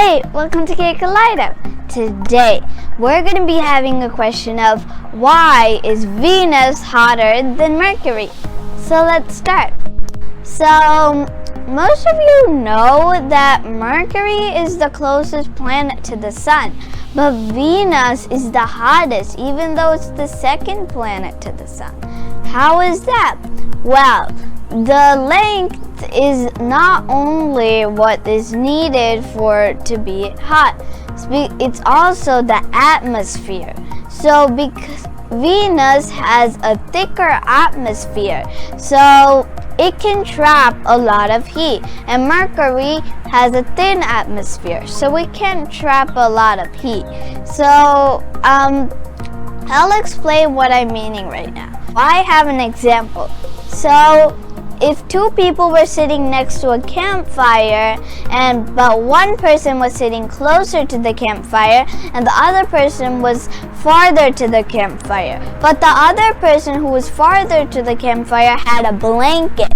Hey, welcome to Kaleido. Today, we're going to be having a question of why is Venus hotter than Mercury? So let's start. So, most of you know that Mercury is the closest planet to the sun, but Venus is the hottest, even though it's the second planet to the sun. How is that? Well, the length is not only what is needed for it to be hot, it's also the atmosphere. So because Venus has a thicker atmosphere, so it can trap a lot of heat, and Mercury has a thin atmosphere, so it can't trap a lot of heat. So I'll explain what I'm meaning right now. I have an example. So if two people were sitting next to a campfire, but one person was sitting closer to the campfire and the other person was farther to the campfire, but the other person who was farther to the campfire had a blanket,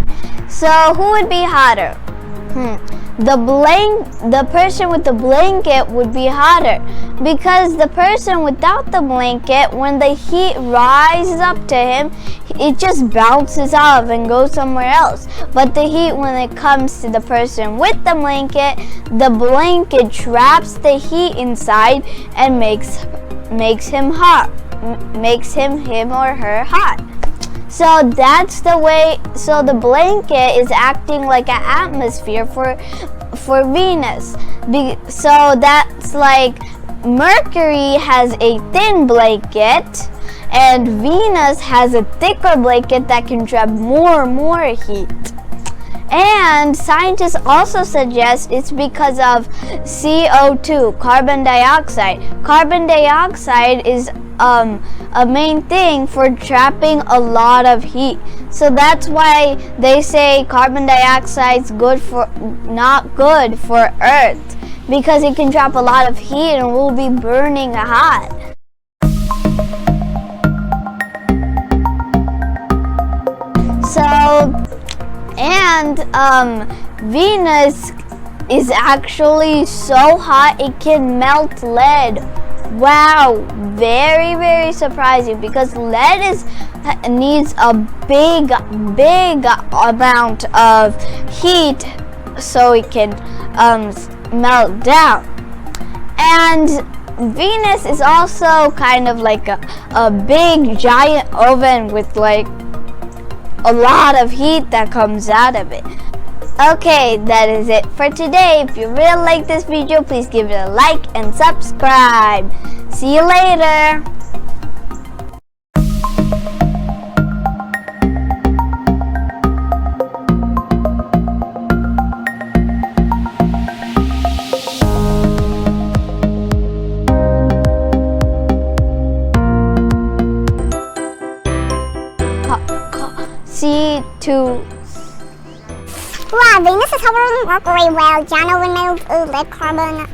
so who would be hotter? The person with the blanket would be hotter, because the person without the blanket, when the heat rises up to him, it just bounces off and goes somewhere else. But the heat, when it comes to the person with the blanket traps the heat inside and makes him hot, makes him or her hot. So that's the way. So the blanket is acting like an atmosphere for Venus. So that's like Mercury has a thin blanket, and Venus has a thicker blanket that can trap more heat. And scientists also suggest it's because of CO2, carbon dioxide. Carbon dioxide is a main thing for trapping a lot of heat. So that's why they say carbon dioxide is not good for Earth, because it can trap a lot of heat and we'll be burning hot. Venus is actually so hot it can melt lead. Wow, very surprising, because lead needs a big amount of heat so it can melt down. And Venus is also kind of like a big giant oven with like a lot of heat that comes out of it. Okay, that is it for today. If you really like this video, please give it a like and subscribe. See you later. C2. Wow, Venus is hotter than Mercury. Well, John will melt lead carbon